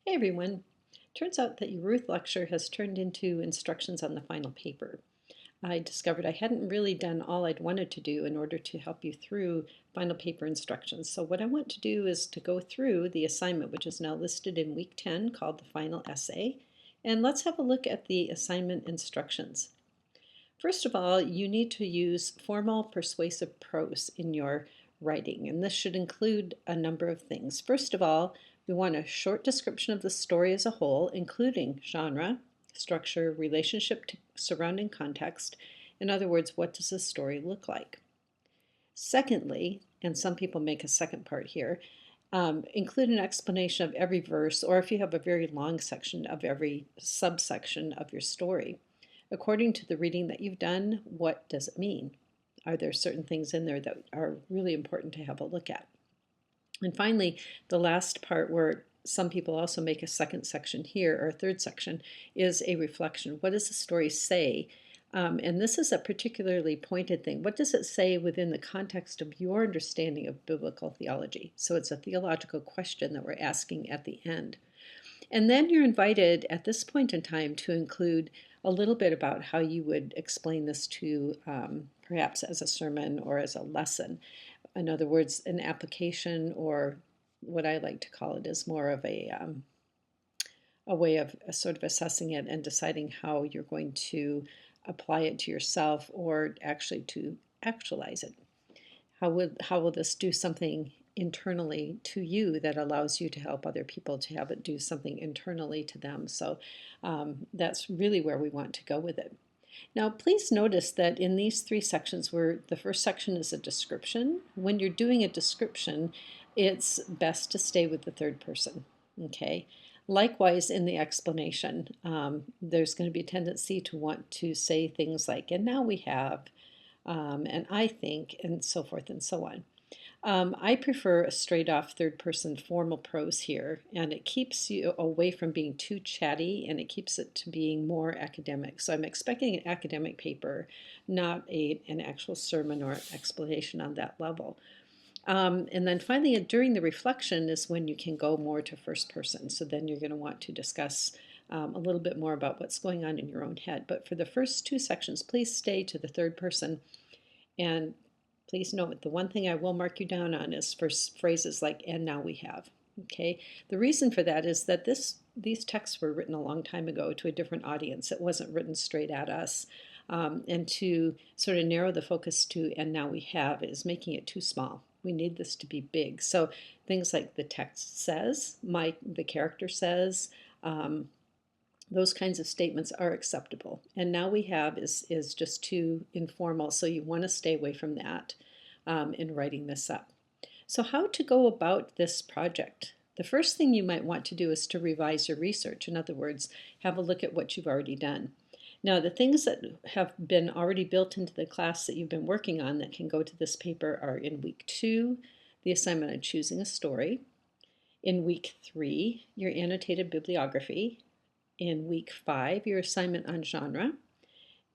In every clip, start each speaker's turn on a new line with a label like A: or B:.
A: Hey everyone. Turns out that your Ruth lecture has turned into instructions on the final paper. I discovered I hadn't really done all I'd wanted to do in order to help you through final paper instructions. So what I want to do is to go through the assignment, which is now listed in week 10, called the final essay. And let's have a look at the assignment instructions. First of all, you need to use formal persuasive prose in your writing, and this should include a number of things. First of all, we want a short description of the story as a whole, including genre, structure, relationship to surrounding context. In other words, what does the story look like? Secondly, and some people make a second part here, include an explanation of every verse, or if you have a very long section, of every subsection of your story. According to the reading that you've done, what does it mean? Are there certain things in there that are really important to have a look at? And finally, the last part, where some people also make a second section here, or a third section, is a reflection. What does the story say? And this is a particularly pointed thing. What does it say within the context of your understanding of biblical theology? So it's a theological question that we're asking at the end. And then you're invited at this point in time to include a little bit about how you would explain this to perhaps as a sermon or as a lesson. In other words, an application, or what I like to call it is more of a way of sort of assessing it and deciding how you're going to apply it to yourself or actually to actualize it. How will this do something internally to you that allows you to help other people to have it do something internally to them? So that's really where we want to go with it. Now, please notice that in these three sections, where the first section is a description, when you're doing a description, it's best to stay with the third person, okay? Likewise, in the explanation, there's going to be a tendency to want to say things like, and now we have, and I think, and so forth and so on. I prefer a straight off third person formal prose here, and it keeps you away from being too chatty, and it keeps it to being more academic. So I'm expecting an academic paper, not an actual sermon or explanation on that level. And then finally, during the reflection is when you can go more to first person. So then you're going to want to discuss a little bit more about what's going on in your own head. But for the first two sections, please stay to the third person. And please note, the one thing I will mark you down on is for phrases like, and now we have. Okay, the reason for that is that these texts were written a long time ago to a different audience. It wasn't written straight at us. And to sort of narrow the focus to, and now we have, is making it too small. We need this to be big. So things like the text says, the character says, those kinds of statements are acceptable. And now we have is just too informal, so you want to stay away from that in writing this up. So how to go about this project? The first thing you might want to do is to revise your research. In other words, have a look at what you've already done. Now, the things that have been already built into the class that you've been working on that can go to this paper are in week 2, the assignment on choosing a story. In week 3, your annotated bibliography. In week 5, your assignment on genre.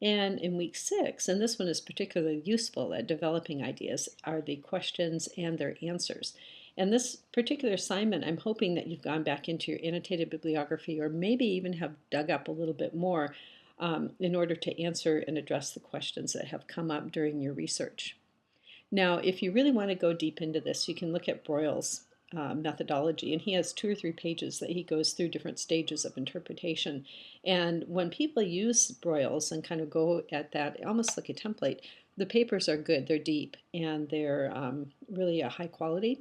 A: And in week 6, and this one is particularly useful at developing ideas, are the questions and their answers. And this particular assignment, I'm hoping that you've gone back into your annotated bibliography, or maybe even have dug up a little bit more in order to answer and address the questions that have come up during your research. Now, if you really want to go deep into this, you can look at Broyles' methodology, and he has 2 or 3 pages that he goes through different stages of interpretation. And when people use Broyles and kind of go at that almost like a template, the papers are good, they're deep, and they're really a high quality.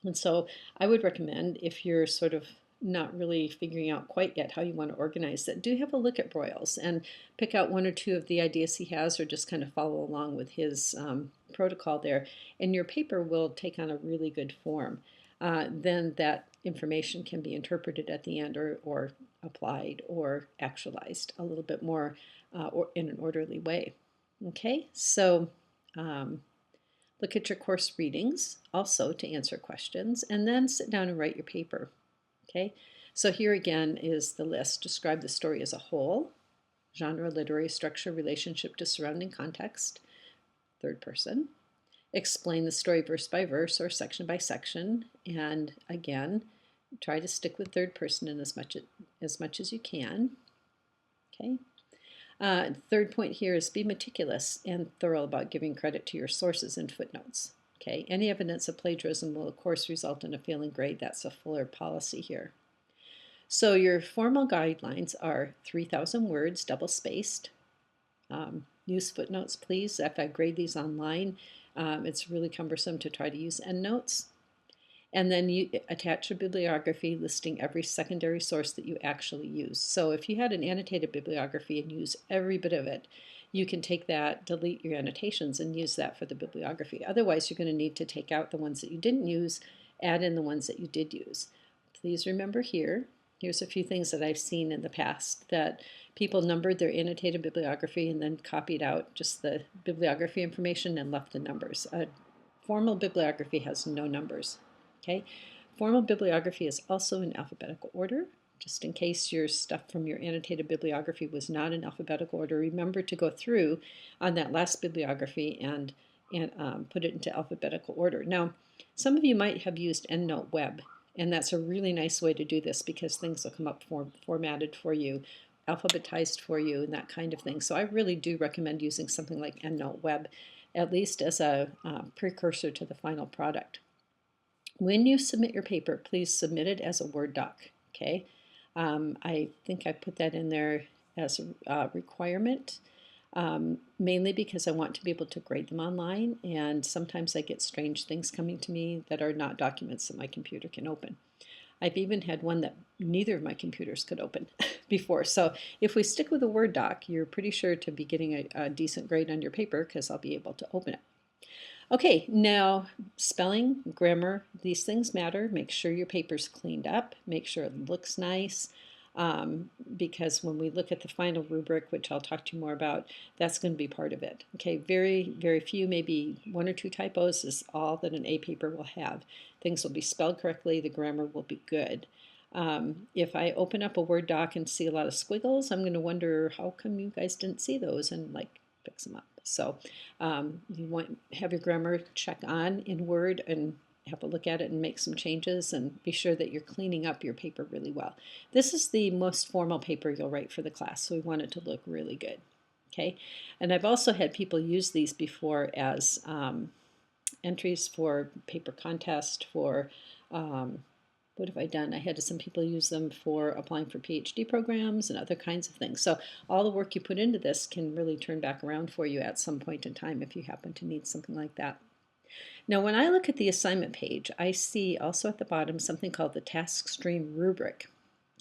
A: And so I would recommend, if you're sort of not really figuring out quite yet how you want to organize it, do have a look at Broyles and pick out 1 or 2 of the ideas he has, or just kind of follow along with his protocol there, and your paper will take on a really good form. Then that information can be interpreted at the end, or applied or actualized a little bit more or in an orderly way. Okay, so look at your course readings also to answer questions, and then sit down and write your paper. Okay, so here again is the list. Describe the story as a whole, genre, literary structure, relationship to surrounding context, third person. Explain the story verse by verse or section by section, and again, Try to stick with third person in as much as you can. Okay. Third point here is be meticulous and thorough about giving credit to your sources and footnotes. Okay. Any evidence of plagiarism will of course result in a failing grade. That's a Fuller policy here. So your formal guidelines are 3,000 words, double spaced. Use footnotes, please. If I grade these online, it's really cumbersome to try to use endnotes. And then you attach a bibliography listing every secondary source that you actually use. So if you had an annotated bibliography and use every bit of it, you can take that, delete your annotations, and use that for the bibliography. Otherwise, you're going to need to take out the ones that you didn't use, add in the ones that you did use. Please remember here's a few things that I've seen in the past, that people numbered their annotated bibliography and then copied out just the bibliography information and left the numbers. A formal bibliography has no numbers. Okay, formal bibliography is also in alphabetical order. Just in case your stuff from your annotated bibliography was not in alphabetical order, remember to go through on that last bibliography and put it into alphabetical order. Now, some of you might have used EndNote Web, and that's a really nice way to do this because things will come up formatted for you, alphabetized for you, and that kind of thing. So I really do recommend using something like EndNote Web, at least as a precursor to the final product. When you submit your paper, please submit it as a Word doc, okay? I think I put that in there as a requirement, mainly because I want to be able to grade them online, and sometimes I get strange things coming to me that are not documents that my computer can open. I've even had one that neither of my computers could open before. So if we stick with a Word doc, you're pretty sure to be getting a decent grade on your paper because I'll be able to open it. Okay, now spelling, grammar, these things matter. Make sure your paper's cleaned up. Make sure it looks nice. Because when we look at the final rubric, which I'll talk to you more about, that's going to be part of it. Okay, very, very few, maybe 1 or 2 typos is all that an A paper will have. Things will be spelled correctly. The grammar will be good. If I open up a Word doc and see a lot of squiggles, I'm going to wonder how come you guys didn't see those and like fix them up. So you want to have your grammar check on in Word and have a look at it and make some changes and be sure that you're cleaning up your paper really well. This is the most formal paper you'll write for the class, so we want it to look really good. Okay, and I've also had people use these before as entries for paper contest, for what have I done? I had some people use them for applying for PhD programs and other kinds of things. So all the work you put into this can really turn back around for you at some point in time if you happen to need something like that. Now, when I look at the assignment page, I see also at the bottom something called the task stream rubric.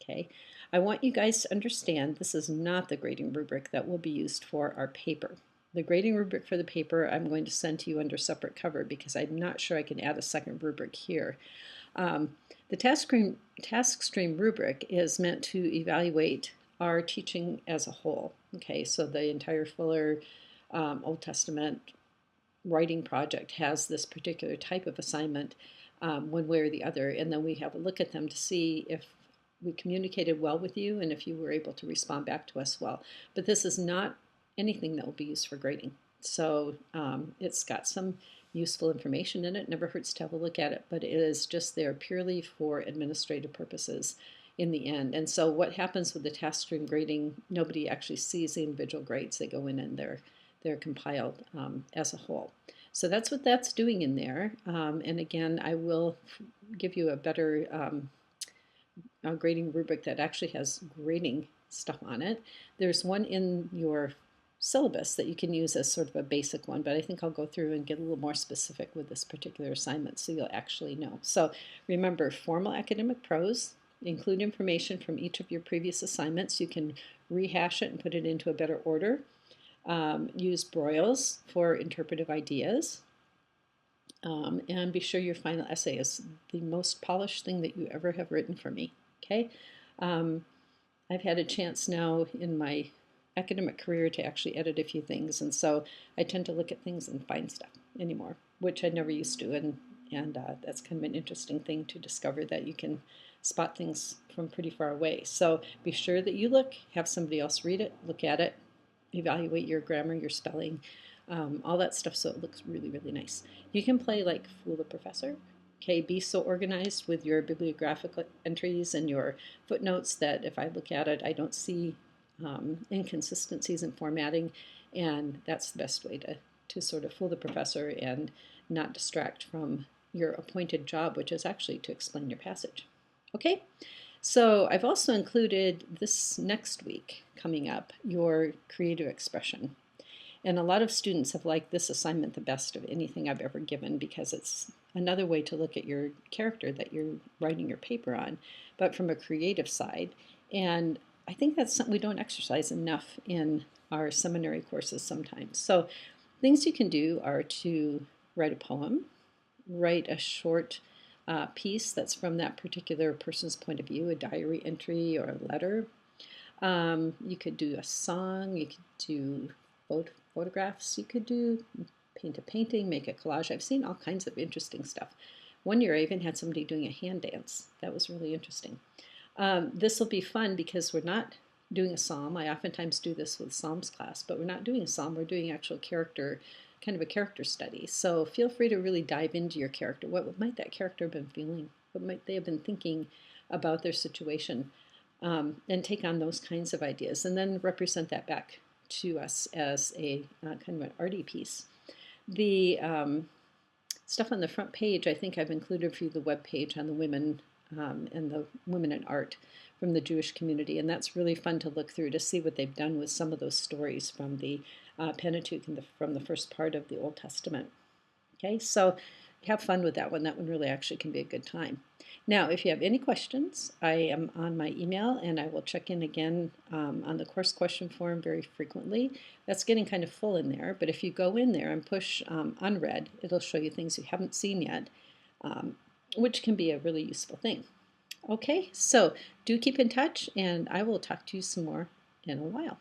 A: Okay, I want you guys to understand this is not the grading rubric that will be used for our paper. The grading rubric for the paper I'm going to send to you under separate cover because I'm not sure I can add a second rubric here. The task stream rubric is meant to evaluate our teaching as a whole. Okay, so the entire Fuller Old Testament writing project has this particular type of assignment, one way or the other, and then we have a look at them to see if we communicated well with you and if you were able to respond back to us well. But this is not anything that will be used for grading. So it's got some useful information in it. Never hurts to have a look at it, but it is just there purely for administrative purposes in the end. And so what happens with the task stream grading, nobody actually sees the individual grades. They go in and they're compiled as a whole. So that's what that's doing in there. And again, I will give you a better grading rubric that actually has grading stuff on it. There's one in your syllabus that you can use as sort of a basic one, but I think I'll go through and get a little more specific with this particular assignment so you'll actually know. So remember, formal academic prose, include information from each of your previous assignments. You can rehash it and put it into a better order. Use broils for interpretive ideas. And be sure your final essay is the most polished thing that you ever have written for me. Okay? I've had a chance now in my academic career to actually edit a few things, and so I tend to look at things and find stuff anymore, which I never used to, and that's kind of an interesting thing to discover, that you can spot things from pretty far away. So be sure that you look, have somebody else read it, look at it, evaluate your grammar, your spelling, all that stuff, so it looks really, really nice. You can play like Fool the Professor, Okay, be so organized with your bibliographical entries and your footnotes that if I look at it, I don't see inconsistencies in formatting, and that's the best way to sort of fool the professor and not distract from your appointed job, which is actually to explain your passage. Okay, so I've also included this next week coming up, your creative expression. And a lot of students have liked this assignment the best of anything I've ever given because it's another way to look at your character that you're writing your paper on, but from a creative side. And I think that's something we don't exercise enough in our seminary courses sometimes. So things you can do are to write a poem, write a short piece that's from that particular person's point of view, a diary entry or a letter. You could do a song, you could do photographs, you could do paint a painting, make a collage. I've seen all kinds of interesting stuff. One year I even had somebody doing a hand dance. That was really interesting. This will be fun because we're not doing a psalm. I oftentimes do this with Psalms class, but we're not doing a psalm. We're doing actual character, kind of a character study. So feel free to really dive into your character. What might that character have been feeling? What might they have been thinking about their situation? And take on those kinds of ideas and then represent that back to us as a kind of an arty piece. The stuff on the front page, I think I've included for you the web page on the women and the women in art from the Jewish community, and that's really fun to look through to see what they've done with some of those stories from the Pentateuch and from the first part of the Old Testament. Okay, so have fun with that one. That one really actually can be a good time. Now, if you have any questions, I am on my email and I will check in again on the course question form very frequently. That's getting kind of full in there, but if you go in there and push unread, it'll show you things you haven't seen yet, which can be a really useful thing. Okay, so do keep in touch and I will talk to you some more in a while.